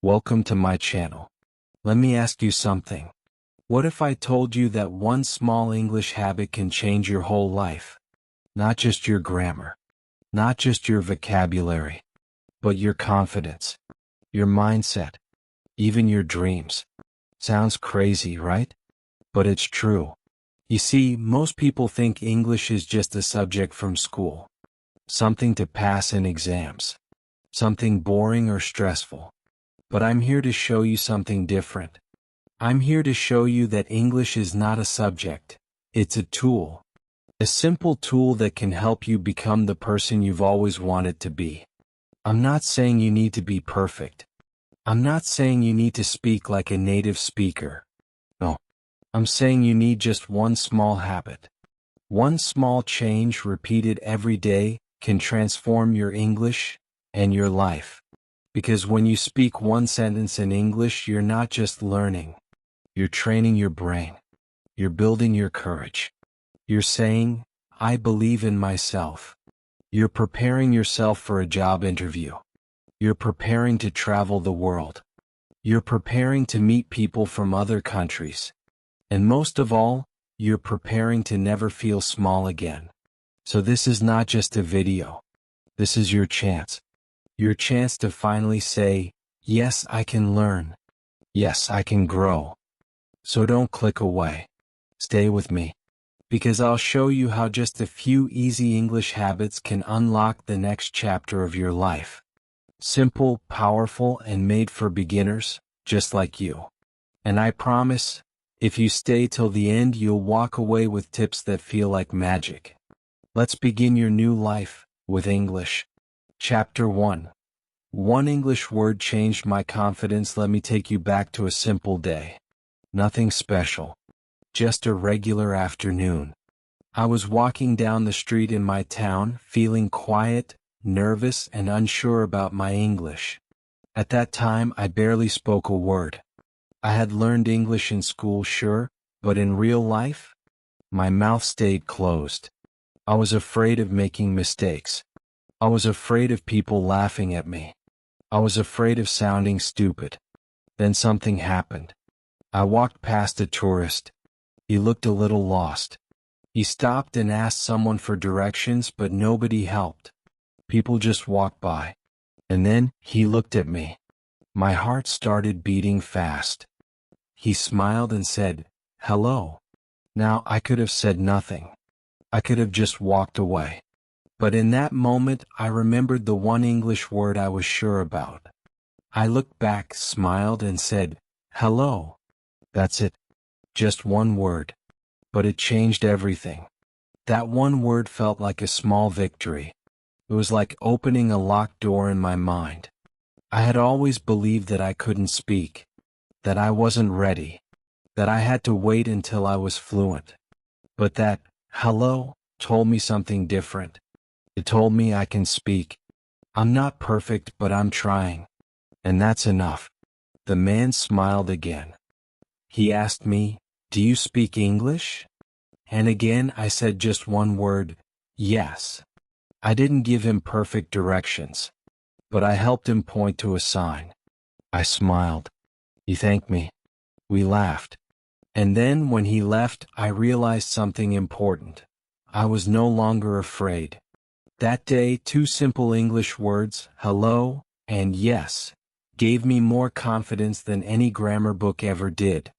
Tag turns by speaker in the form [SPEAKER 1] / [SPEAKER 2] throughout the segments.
[SPEAKER 1] Welcome to my channel. Let me ask you something. What if I told you that one small English habit can change your whole life? Not just your grammar, not just your vocabulary, but your confidence, your mindset, even your dreams. Sounds crazy, right? But it's true. You see, most people think English is just a subject from school, something to pass in exams, something boring or stressful. But I'm here to show you something different. I'm here to show you that English is not a subject, it's a tool. A simple tool that can help you become the person you've always wanted to be. I'm not saying you need to be perfect. I'm not saying you need to speak like a native speaker. No. I'm saying you need just one small habit. One small change repeated every day can transform your English and your life. Because when you speak one sentence in English, you're not just learning. You're training your brain. You're building your courage. You're saying, I believe in myself. You're preparing yourself for a job interview. You're preparing to travel the world. You're preparing to meet people from other countries. And most of all, you're preparing to never feel small again. So this is not just a video. This is your chance. Your chance to finally say, yes, I can learn. Yes, I can grow. So don't click away. Stay with me. Because I'll show you how just a few easy English habits can unlock the next chapter of your life. Simple, powerful, and made for beginners, just like you. And I promise, if you stay till the end, you'll walk away with tips that feel like magic. Let's begin your new life with English. Chapter 1. One English word changed my confidence. Let me take you back to a simple day. Nothing special. Just a regular afternoon. I was walking down the street in my town, feeling quiet, nervous, and unsure about my English. At that time, I barely spoke a word. I had learned English in school, sure, but in real life, my mouth stayed closed. I was afraid of making mistakes. I was afraid of people laughing at me. I was afraid of sounding stupid. Then something happened. I walked past a tourist. He looked a little lost. He stopped and asked someone for directions, but nobody helped. People just walked by. And then he looked at me. My heart started beating fast. He smiled and said, "Hello." Now I could have said nothing. I could have just walked away. But in that moment, I remembered the one English word I was sure about. I looked back, smiled, and said, "Hello." That's it. Just one word. But it changed everything. That one word felt like a small victory. It was like opening a locked door in my mind. I had always believed that I couldn't speak, that I wasn't ready, that I had to wait until I was fluent. But that, hello, told me something different. It told me I can speak. I'm not perfect, but I'm trying. And that's enough. The man smiled again. He asked me, "Do you speak English?" And again I said just one word, yes. I didn't give him perfect directions, but I helped him point to a sign. I smiled. He thanked me. We laughed. And then when he left, I realized something important. I was no longer afraid. That day, two simple English words, hello and yes, gave me more confidence than any grammar book ever did.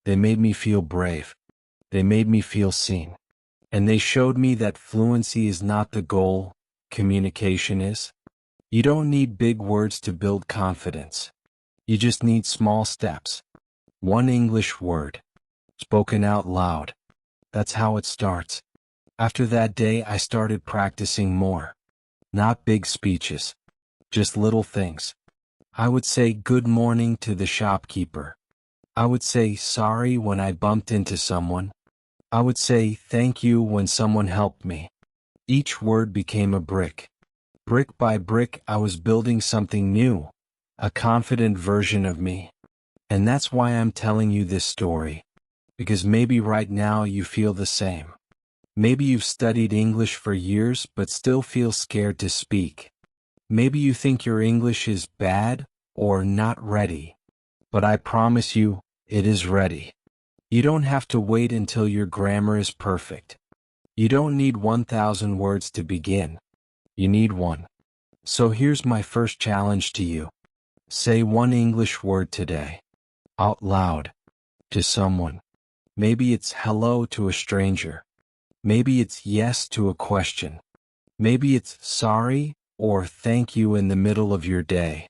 [SPEAKER 1] They made me feel brave. They made me feel seen. And they showed me that fluency is not the goal, communication is. You don't need big words to build confidence. You just need small steps. One English word, spoken out loud. That's how it starts. After that day, I started practicing more. Not big speeches, just little things. I would say good morning to the shopkeeper. I would say sorry when I bumped into someone. I would say thank you when someone helped me. Each word became a brick. Brick by brick, I was building something new, a confident version of me. And that's why I'm telling you this story. Because maybe right now you feel the same. Maybe you've studied English for years but still feel scared to speak. Maybe you think your English is bad or not ready. But I promise you, it is ready. You don't have to wait until your grammar is perfect. You don't need 1,000 words to begin. You need one. So here's my first challenge to you. Say one English word today. Out loud. To someone. Maybe it's hello to a stranger. Maybe it's yes to a question. Maybe it's sorry or thank you in the middle of your day.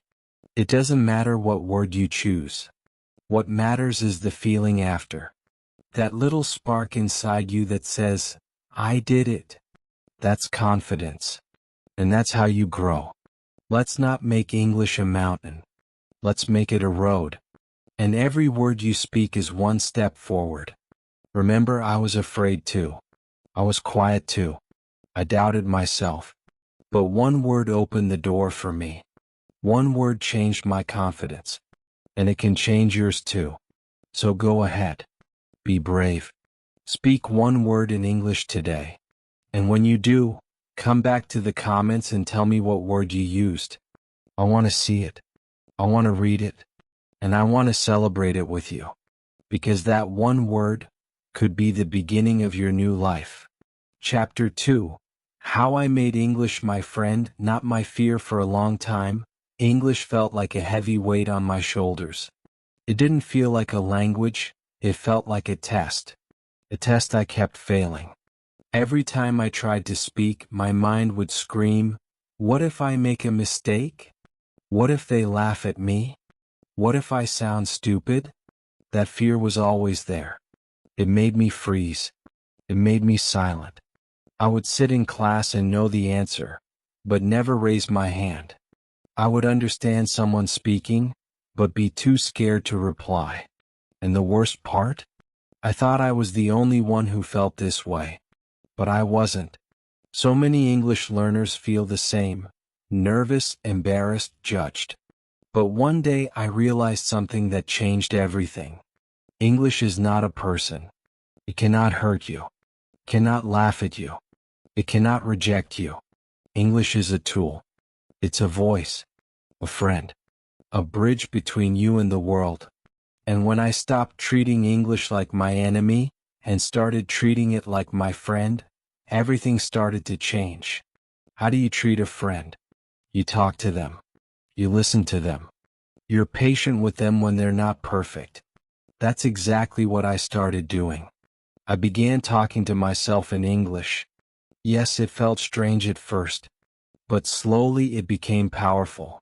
[SPEAKER 1] It doesn't matter what word you choose. What matters is the feeling after. That little spark inside you that says, I did it. That's confidence. And that's how you grow. Let's not make English a mountain. Let's make it a road. And every word you speak is one step forward. Remember, I was afraid too. I was quiet too. I doubted myself. But one word opened the door for me. One word changed my confidence. And it can change yours too. So go ahead. Be brave. Speak one word in English today. And when you do, come back to the comments and tell me what word you used. I want to see it. I want to read it. And I want to celebrate it with you. Because that one word could be the beginning of your new life. Chapter 2. How I made English my friend, not my fear. For a long time, English felt like a heavy weight on my shoulders. It didn't feel like a language, it felt like a test. A test I kept failing. Every time I tried to speak, my mind would scream, what if I make a mistake? What if they laugh at me? What if I sound stupid? That fear was always there. It made me freeze. It made me silent. I would sit in class and know the answer, but never raise my hand. I would understand someone speaking, but be too scared to reply. And the worst part? I thought I was the only one who felt this way. But I wasn't. So many English learners feel the same. Nervous, embarrassed, judged. But one day I realized something that changed everything. English is not a person. It cannot hurt you. It cannot laugh at you. It cannot reject you. English is a tool. It's a voice. A friend. A bridge between you and the world. And when I stopped treating English like my enemy, and started treating it like my friend, everything started to change. How do you treat a friend? You talk to them. You listen to them. You're patient with them when they're not perfect. That's exactly what I started doing. I began talking to myself in English. Yes, it felt strange at first. But slowly it became powerful.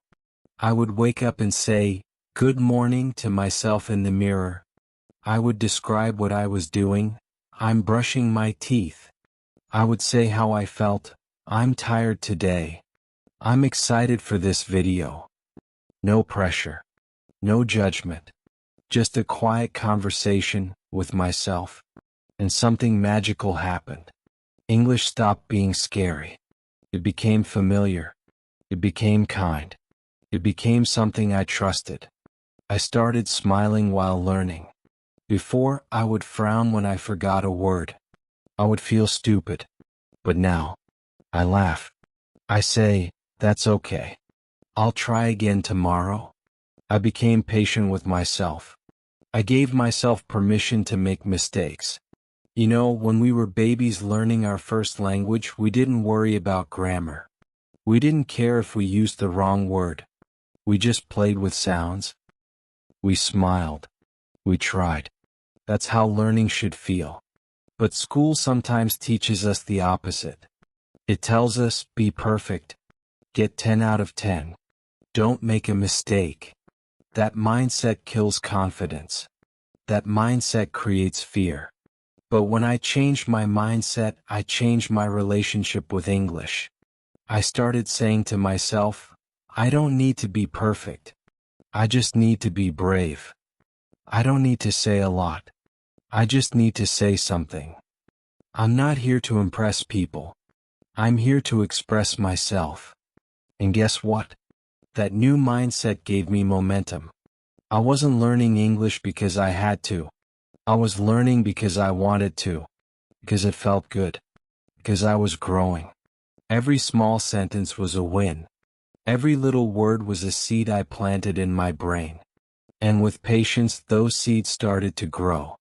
[SPEAKER 1] I would wake up and say, "Good morning" to myself in the mirror. I would describe what I was doing. I'm brushing my teeth. I would say how I felt. I'm tired today. I'm excited for this video. No pressure. No judgment. Just a quiet conversation with myself. And something magical happened. English stopped being scary. It became familiar. It became kind. It became something I trusted. I started smiling while learning. Before, I would frown when I forgot a word. I would feel stupid. But now, I laugh. I say, that's okay. I'll try again tomorrow. I became patient with myself. I gave myself permission to make mistakes. You know, when we were babies learning our first language, we didn't worry about grammar. We didn't care if we used the wrong word. We just played with sounds. We smiled. We tried. That's how learning should feel. But school sometimes teaches us the opposite. It tells us, be perfect. Get 10 out of 10. Don't make a mistake. That mindset kills confidence. That mindset creates fear. But when I changed my mindset, I changed my relationship with English. I started saying to myself, I don't need to be perfect. I just need to be brave. I don't need to say a lot. I just need to say something. I'm not here to impress people. I'm here to express myself. And guess what? That new mindset gave me momentum. I wasn't learning English because I had to. I was learning because I wanted to. Because it felt good. Because I was growing. Every small sentence was a win. Every little word was a seed I planted in my brain. And with patience, those seeds started to grow.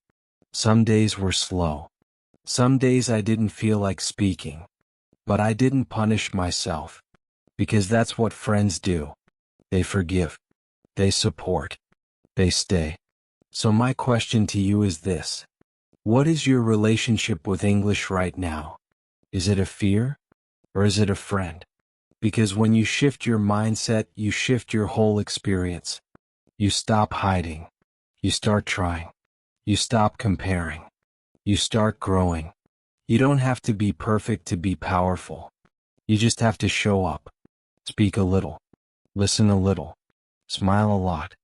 [SPEAKER 1] Some days were slow. Some days I didn't feel like speaking. But I didn't punish myself. Because that's what friends do. They forgive. They support. They stay. So my question to you is this. What is your relationship with English right now? Is it a fear? Or is it a friend? Because when you shift your mindset, you shift your whole experience. You stop hiding. You start trying. You stop comparing. You start growing. You don't have to be perfect to be powerful. You just have to show up. Speak a little. Listen a little. Smile a lot.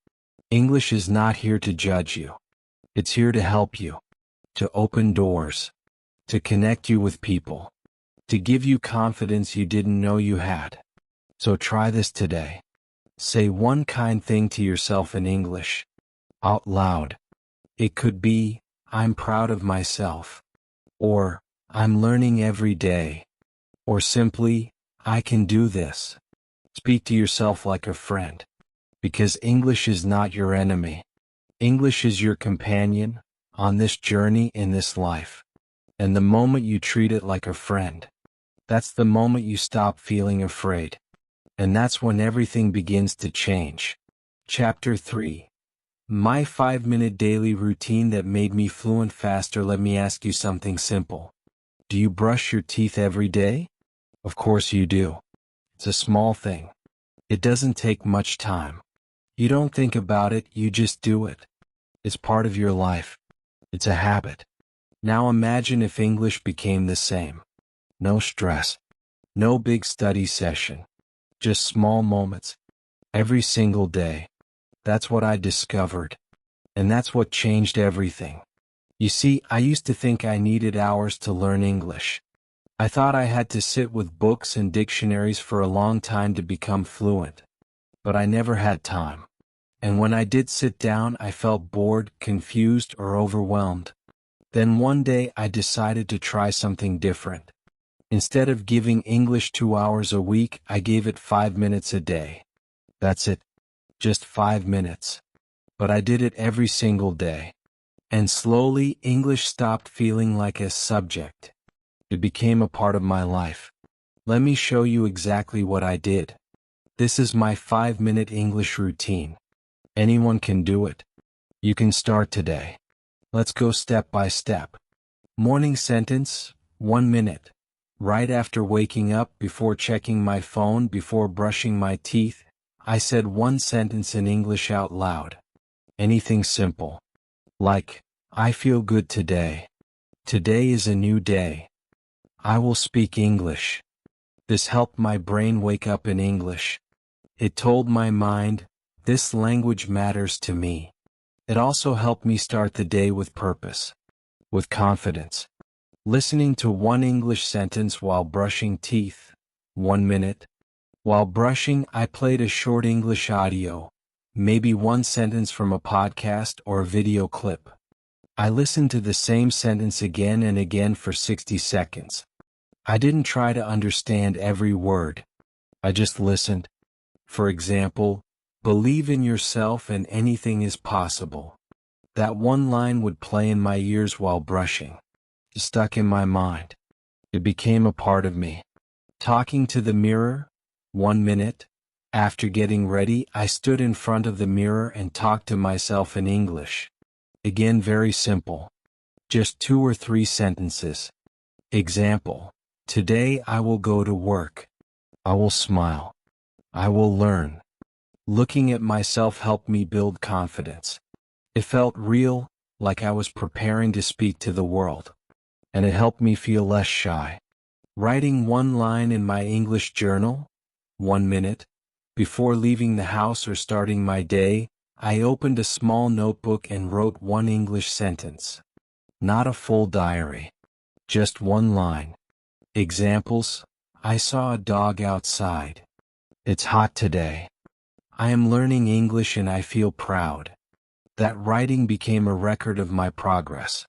[SPEAKER 1] English is not here to judge you. It's here to help you. To open doors. To connect you with people. To give you confidence you didn't know you had. So try this today. Say one kind thing to yourself in English. Out loud. It could be, I'm proud of myself. Or, I'm learning every day. Or simply, I can do this. Speak to yourself like a friend. Because English is not your enemy. English is your companion, on this journey in this life. And the moment you treat it like a friend, that's the moment you stop feeling afraid. And that's when everything begins to change. Chapter 3. My 5-minute daily routine that made me fluent faster. Let me ask you something simple. Do you brush your teeth every day? Of course you do. It's a small thing. It doesn't take much time. You don't think about it, you just do it. It's part of your life. It's a habit. Now imagine if English became the same. No stress. No big study session. Just small moments. Every single day. That's what I discovered. And that's what changed everything. You see, I used to think I needed hours to learn English. I thought I had to sit with books and dictionaries for a long time to become fluent. But I never had time. And when I did sit down, I felt bored, confused, or overwhelmed. Then one day I decided to try something different. Instead of giving English 2 hours a week, I gave it 5 minutes a day. That's it. Just 5 minutes. But I did it every single day. And slowly, English stopped feeling like a subject. It became a part of my life. Let me show you exactly what I did. This is my 5-minute English routine. Anyone can do it. You can start today. Let's go step by step. Morning sentence, 1 minute. Right after waking up, before checking my phone, before brushing my teeth, I said one sentence in English out loud. Anything simple. Like, I feel good today. Today is a new day. I will speak English. This helped my brain wake up in English. It told my mind, this language matters to me. It also helped me start the day with purpose. With confidence. Listening to one English sentence while brushing teeth. 1 minute. While brushing, I played a short English audio. Maybe one sentence from a podcast or a video clip. I listened to the same sentence again and again for 60 seconds. I didn't try to understand every word. I just listened. For example, believe in yourself and anything is possible. That one line would play in my ears while brushing. It stuck in my mind. It became a part of me. Talking to the mirror. 1 minute. After getting ready, I stood in front of the mirror and talked to myself in English. Again, very simple. Just 2 or 3 sentences. Example. Today I will go to work. I will smile. I will learn. Looking at myself helped me build confidence. It felt real, like I was preparing to speak to the world. And it helped me feel less shy. Writing one line in my English journal. 1 minute. Before leaving the house or starting my day, I opened a small notebook and wrote one English sentence. Not a full diary. Just one line. Examples. I saw a dog outside. It's hot today. I am learning English and I feel proud. That writing became a record of my progress.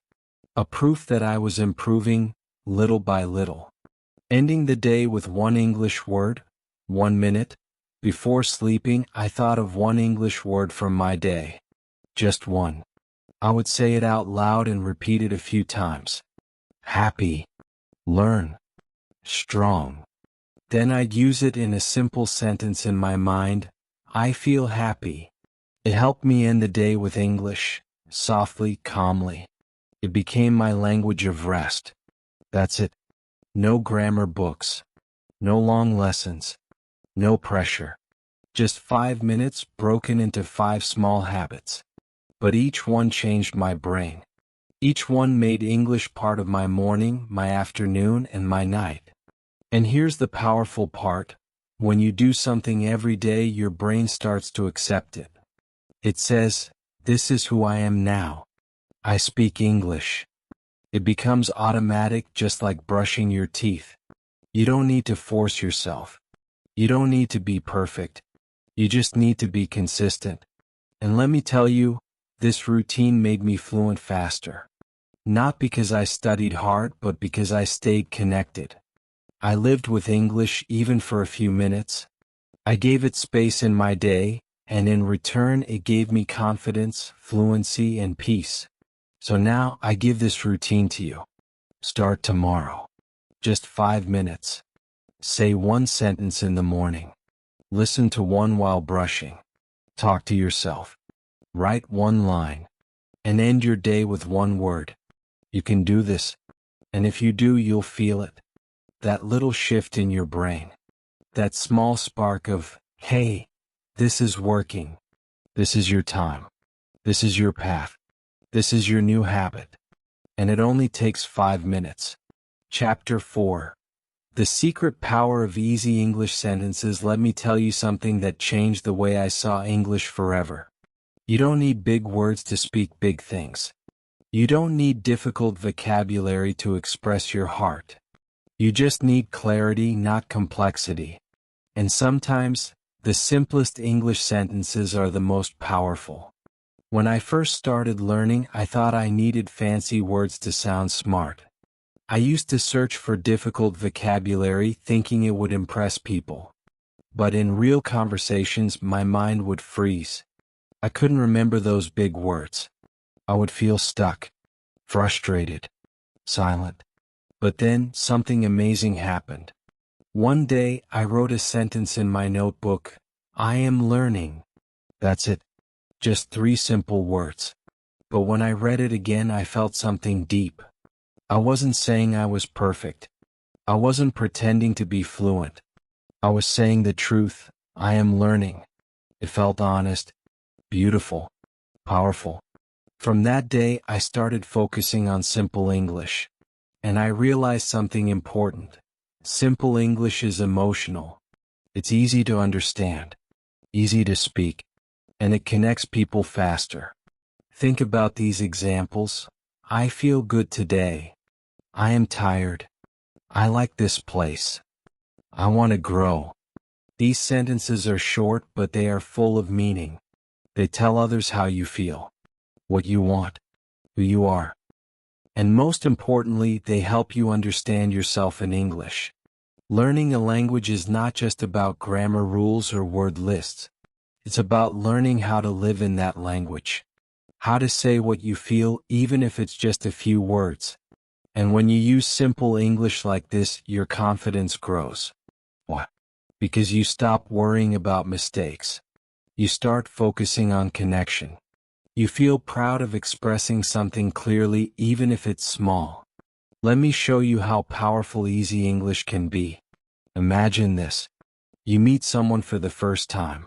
[SPEAKER 1] A proof that I was improving, little by little. Ending the day with one English word. 1 minute. Before sleeping, I thought of one English word from my day. Just one. I would say it out loud and repeat it a few times. Happy. Learn. Strong. Then I'd use it in a simple sentence in my mind. I feel happy. It helped me end the day with English, softly, calmly. It became my language of rest. That's it. No grammar books. No long lessons. No pressure. Just 5 minutes broken into 5 small habits. But each one changed my brain. Each one made English part of my morning, my afternoon, and my night. And here's the powerful part. When you do something every day, your brain starts to accept it. It says, this is who I am now. I speak English. It becomes automatic, just like brushing your teeth. You don't need to force yourself. You don't need to be perfect. You just need to be consistent. And let me tell you, this routine made me fluent faster. Not because I studied hard, but because I stayed connected. I lived with English even for a few minutes. I gave it space in my day, and in return it gave me confidence, fluency, and peace. So now I give this routine to you. Start tomorrow. Just 5 minutes. Say one sentence in the morning. Listen to one while brushing. Talk to yourself. Write one line. And end your day with one word. You can do this. And if you do, you'll feel it. That little shift in your brain. That small spark of, hey, this is working. This is your time. This is your path. This is your new habit. And it only takes 5 minutes. Chapter 4. The Secret Power of Easy English Sentences. Let me tell you something that changed the way I saw English forever. You don't need big words to speak big things. You don't need difficult vocabulary to express your heart. You just need clarity, not complexity. And sometimes, the simplest English sentences are the most powerful. When I first started learning, I thought I needed fancy words to sound smart. I used to search for difficult vocabulary thinking it would impress people. But in real conversations, my mind would freeze. I couldn't remember those big words. I would feel stuck, frustrated, silent. But then, something amazing happened. One day, I wrote a sentence in my notebook. I am learning. That's it. Just 3 simple words. But when I read it again, I felt something deep. I wasn't saying I was perfect. I wasn't pretending to be fluent. I was saying the truth. I am learning. It felt honest, beautiful, powerful. From that day, I started focusing on simple English. And I realized something important. Simple English is emotional. It's easy to understand, easy to speak, and it connects people faster. Think about these examples. I feel good today. I am tired. I like this place. I want to grow. These sentences are short, but they are full of meaning. They tell others how you feel, what you want, who you are. And most importantly, they help you understand yourself in English. Learning a language is not just about grammar rules or word lists. It's about learning how to live in that language. How to say what you feel, even if it's just a few words. And when you use simple English like this, your confidence grows. Why? Because you stop worrying about mistakes. You start focusing on connection. You feel proud of expressing something clearly, even if it's small. Let me show you how powerful easy English can be. Imagine this. You meet someone for the first time.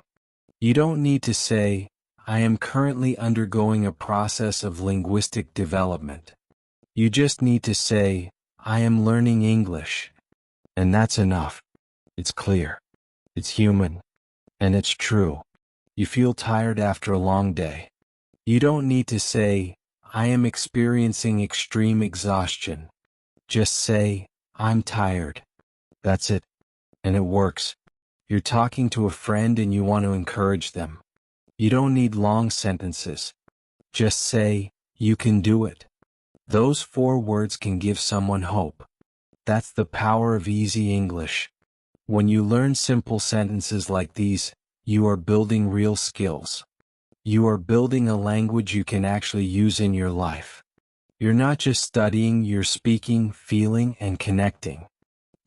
[SPEAKER 1] You don't need to say, I am currently undergoing a process of linguistic development. You just need to say, I am learning English. And that's enough. It's clear. It's human. And it's true. You feel tired after a long day. You don't need to say, I am experiencing extreme exhaustion. Just say, I'm tired. That's it. And it works. You're talking to a friend and you want to encourage them. You don't need long sentences. Just say, you can do it. Those 4 words can give someone hope. That's the power of easy English. When you learn simple sentences like these, you are building real skills. You are building a language you can actually use in your life. You're not just studying, you're speaking, feeling, and connecting.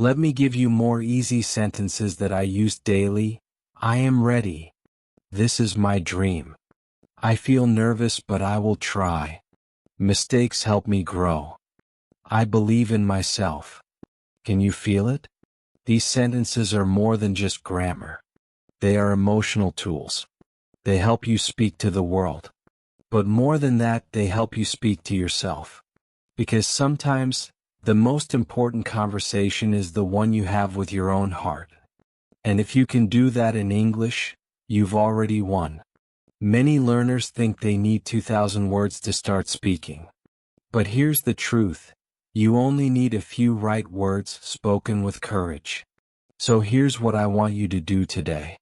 [SPEAKER 1] Let me give you more easy sentences that I use daily. I am ready. This is my dream. I feel nervous, but I will try. Mistakes help me grow. I believe in myself. Can you feel it? These sentences are more than just grammar. They are emotional tools. They help you speak to the world. But more than that, they help you speak to yourself. Because sometimes, the most important conversation is the one you have with your own heart. And if you can do that in English, you've already won. Many learners think they need 2,000 words to start speaking. But here's the truth. You only need a few right words spoken with courage. So here's what I want you to do today.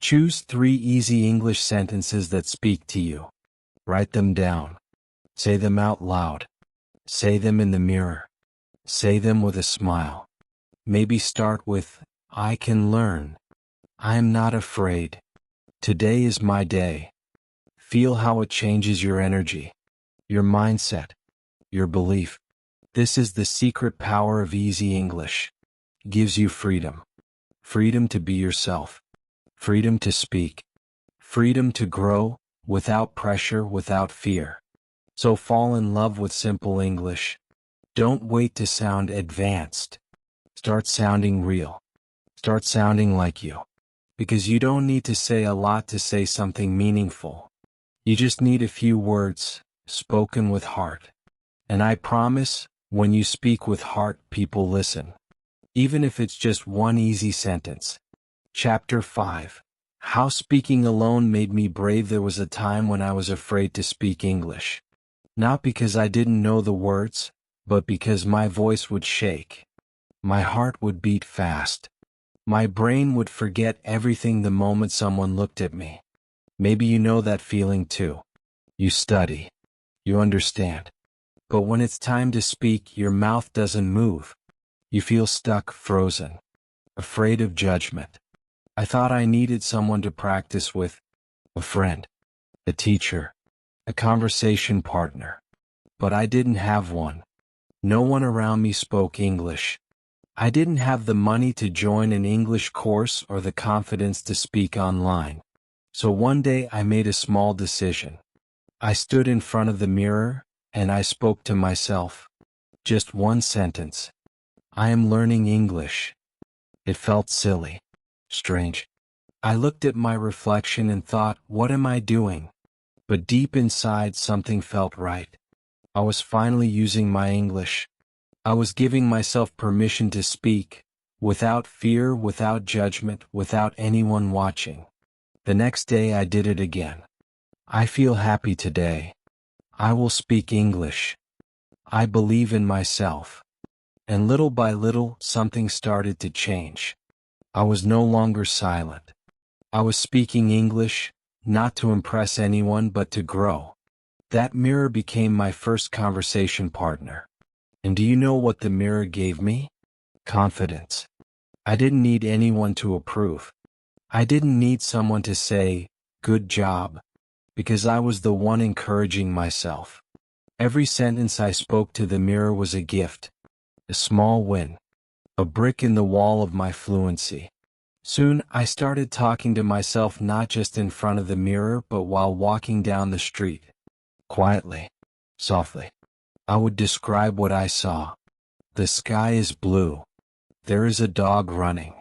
[SPEAKER 1] Choose 3 easy English sentences that speak to you. Write them down. Say them out loud. Say them in the mirror. Say them with a smile. Maybe start with, I can learn. I am not afraid. Today is my day. Feel how it changes your energy, your mindset, your belief. This is the secret power of easy English. It gives you freedom. Freedom to be yourself. Freedom to speak. Freedom to grow, without pressure, without fear. So fall in love with simple English. Don't wait to sound advanced. Start sounding real. Start sounding like you. Because you don't need to say a lot to say something meaningful. You just need a few words, spoken with heart. And I promise, when you speak with heart, people listen. Even if it's just one easy sentence. Chapter 5. How speaking alone made me brave. There was a time when I was afraid to speak English. Not because I didn't know the words, but because my voice would shake. My heart would beat fast. My brain would forget everything the moment someone looked at me. Maybe you know that feeling too. You study. You understand. But when it's time to speak, your mouth doesn't move. You feel stuck, frozen. Afraid of judgment. I thought I needed someone to practice with. A friend. A teacher. A conversation partner. But I didn't have one. No one around me spoke English. I didn't have the money to join an English course or the confidence to speak online. So one day I made a small decision. I stood in front of the mirror, and I spoke to myself. Just one sentence. I am learning English. It felt silly. Strange. I looked at my reflection and thought, what am I doing? But deep inside something felt right. I was finally using my English. I was giving myself permission to speak, without fear, without judgment, without anyone watching. The next day I did it again. I feel happy today. I will speak English. I believe in myself. And little by little, something started to change. I was no longer silent. I was speaking English, not to impress anyone but to grow. That mirror became my first conversation partner. And do you know what the mirror gave me? Confidence. I didn't need anyone to approve. I didn't need someone to say, good job, because I was the one encouraging myself. Every sentence I spoke to the mirror was a gift, a small win, a brick in the wall of my fluency. Soon I started talking to myself not just in front of the mirror but while walking down the street. Quietly, softly. I would describe what I saw. The sky is blue. There is a dog running.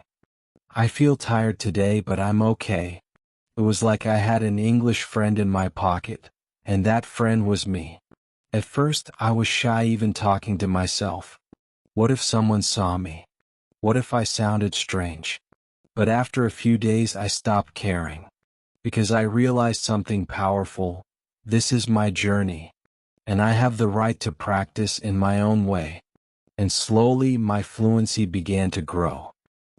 [SPEAKER 1] I feel tired today, but I'm okay. It was like I had an English friend in my pocket, and that friend was me. At first, I was shy even talking to myself. What if someone saw me? What if I sounded strange? But after a few days, I stopped caring. Because I realized something powerful. This is my journey. And I have the right to practice in my own way. And slowly my fluency began to grow.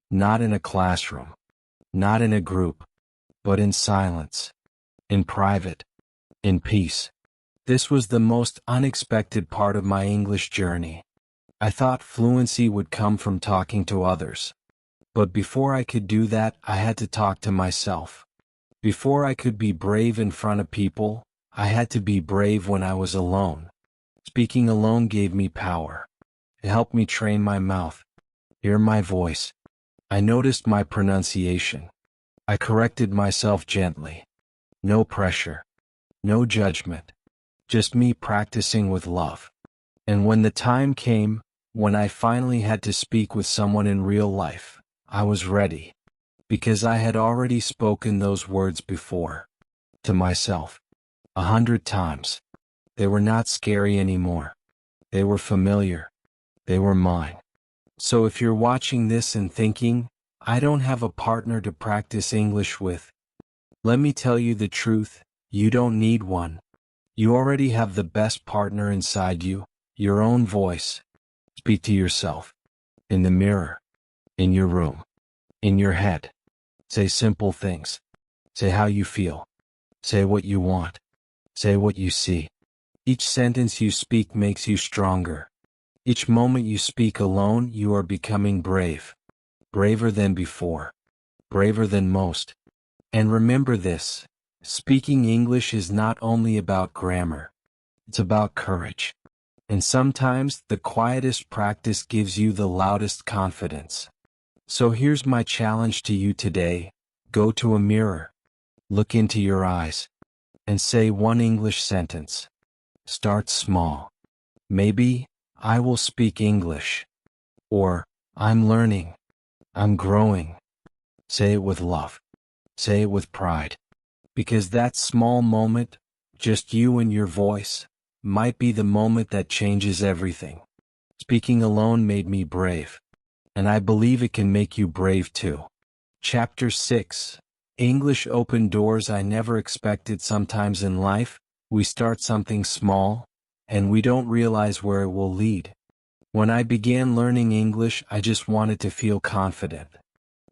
[SPEAKER 1] Not in a classroom. Not in a group. But in silence. In private. In peace. This was the most unexpected part of my English journey. I thought fluency would come from talking to others. But before I could do that, I had to talk to myself. Before I could be brave in front of people, I had to be brave when I was alone. Speaking alone gave me power. It helped me train my mouth, hear my voice. I noticed my pronunciation. I corrected myself gently. No pressure. No judgment. Just me practicing with love. And when the time came, when I finally had to speak with someone in real life, I was ready. Because I had already spoken those words before. To myself. 100 times. They were not scary anymore. They were familiar. They were mine. So if you're watching this and thinking, I don't have a partner to practice English with, let me tell you the truth, you don't need one. You already have the best partner inside you, your own voice. Speak to yourself. In the mirror. In your room. In your head. Say simple things. Say how you feel. Say what you want. Say what you see. Each sentence you speak makes you stronger. Each moment you speak alone, you are becoming brave. Braver than before. Braver than most. And remember this, speaking English is not only about grammar. It's about courage. And sometimes the quietest practice gives you the loudest confidence. So here's my challenge to you today. Go to a mirror. Look into your eyes. And say one English sentence. Start small. Maybe, I will speak English. Or, I'm learning. I'm growing. Say it with love. Say it with pride. Because that small moment, just you and your voice, might be the moment that changes everything. Speaking alone made me brave. And I believe it can make you brave too. Chapter 6. English opened doors I never expected. Sometimes in life, we start something small, and we don't realize where it will lead. When I began learning English, I just wanted to feel confident.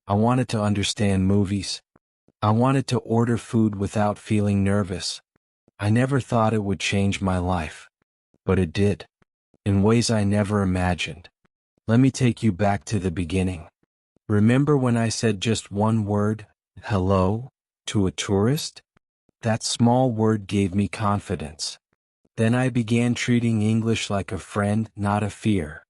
[SPEAKER 1] I wanted to understand movies. I wanted to order food without feeling nervous. I never thought it would change my life. But it did. In ways I never imagined. Let me take you back to the beginning. Remember when I said just one word, hello, to a tourist? That small word gave me confidence. Then I began treating English like a friend, not a fear.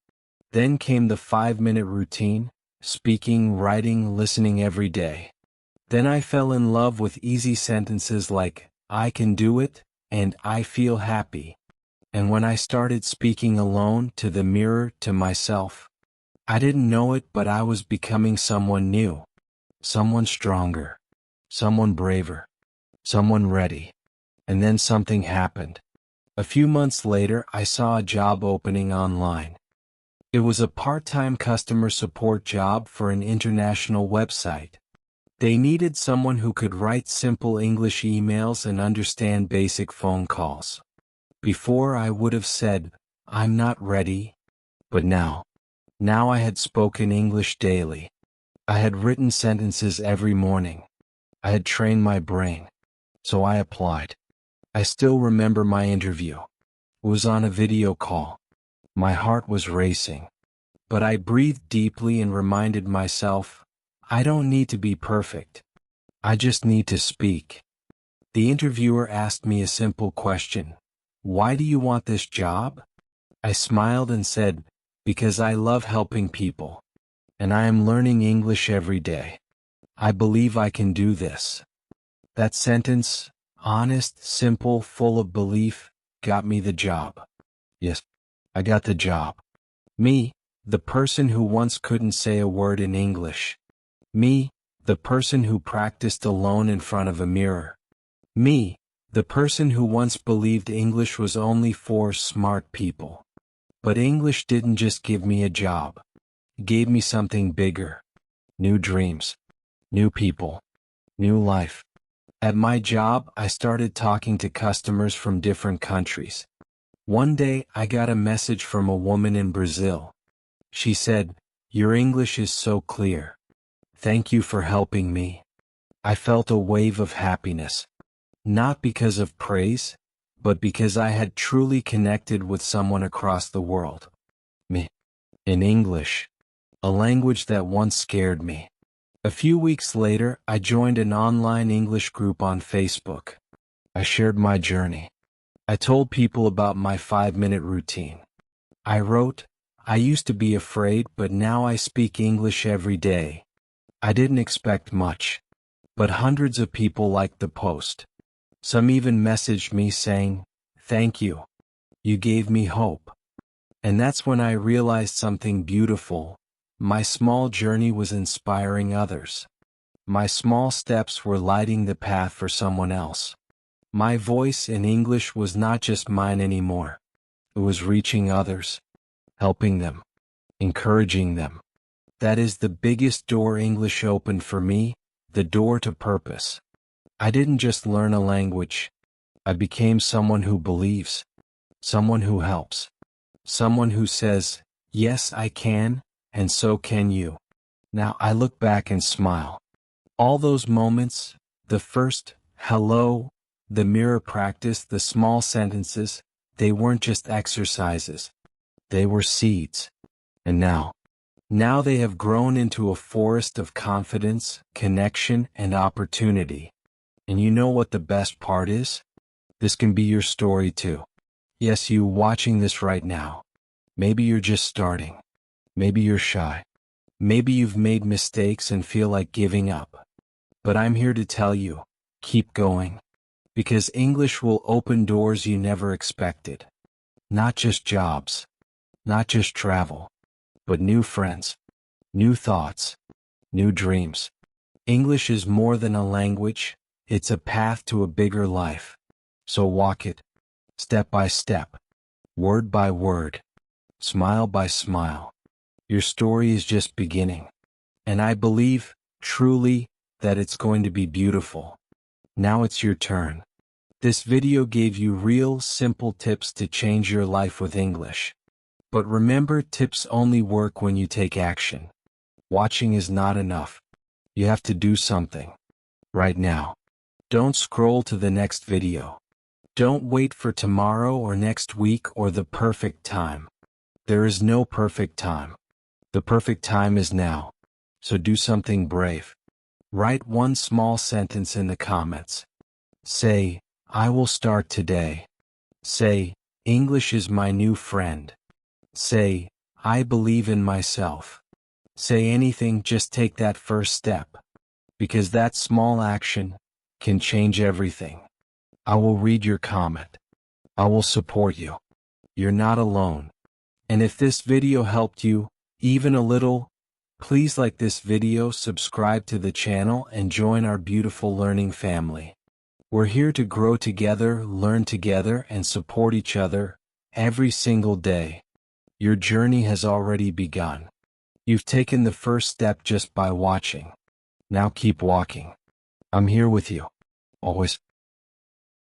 [SPEAKER 1] Then came the 5-minute routine, speaking, writing, listening every day. Then I fell in love with easy sentences like, I can do it, and I feel happy. And when I started speaking alone, to the mirror, to myself, I didn't know it, but I was becoming someone new. Someone stronger. Someone braver. Someone ready. And then something happened. A few months later, I saw a job opening online. It was a part-time customer support job for an international website. They needed someone who could write simple English emails and understand basic phone calls. Before I would have said, I'm not ready. But now I had spoken English daily. I had written sentences every morning. I had trained my brain. So I applied. I still remember my interview. It was on a video call. My heart was racing. But I breathed deeply and reminded myself, I don't need to be perfect. I just need to speak. The interviewer asked me a simple question. Why do you want this job? I smiled and said, because I love helping people. And I am learning English every day. I believe I can do this. That sentence, honest, simple, full of belief, got me the job. Yes, I got the job. Me, the person who once couldn't say a word in English. Me, the person who practiced alone in front of a mirror. Me, the person who once believed English was only for smart people. But English didn't just give me a job. It gave me something bigger. New dreams. New people. New life. At my job, I started talking to customers from different countries. One day, I got a message from a woman in Brazil. She said, your English is so clear. Thank you for helping me. I felt a wave of happiness. Not because of praise, but because I had truly connected with someone across the world. Me. In English. a language that once scared me. A few weeks later, I joined an online English group on Facebook. I shared my journey. I told people about my 5-minute routine. I wrote, I used to be afraid, but now I speak English every day. I didn't expect much, but hundreds of people liked the post. Some even messaged me saying, "Thank you. You gave me hope." And that's when I realized something beautiful. My small journey was inspiring others. My small steps were lighting the path for someone else. My voice in English was not just mine anymore. It was reaching others, helping them, encouraging them. That is the biggest door English opened for me, the door to purpose. I didn't just learn a language. I became someone who believes, someone who helps, someone who says, "Yes, I can, and so can you." Now I look back and smile. All those moments, the first hello, the mirror practice, the small sentences, they weren't just exercises. They were seeds. And now they have grown into a forest of confidence, connection, and opportunity. And you know what the best part is? This can be your story too. Yes, you watching this right now. Maybe you're just starting. Maybe you're shy. Maybe you've made mistakes and feel like giving up. But I'm here to tell you, keep going. Because English will open doors you never expected. Not just jobs. Not just travel. But new friends. New thoughts. New dreams. English is more than a language. It's a path to a bigger life. So walk it. Step by step. Word by word. Smile by smile. Your story is just beginning. And I believe, truly, that it's going to be beautiful. Now it's your turn. This video gave you real, simple tips to change your life with English. But remember, tips only work when you take action. Watching is not enough. You have to do something. Right now. Don't scroll to the next video. Don't wait for tomorrow or next week or the perfect time. There is no perfect time. The perfect time is now. So do something brave. Write one small sentence in the comments. Say, "I will start today." Say, "English is my new friend." Say, "I believe in myself." Say anything, just take that first step. Because that small action can change everything. I will read your comment. I will support you. You're not alone. And if this video helped you, even a little, please like this video, subscribe to the channel, and join our beautiful learning family. We're here to grow together, learn together, and support each other every single day. Your journey has already begun. You've taken the first step just by watching. Now keep walking. I'm here with you. Always.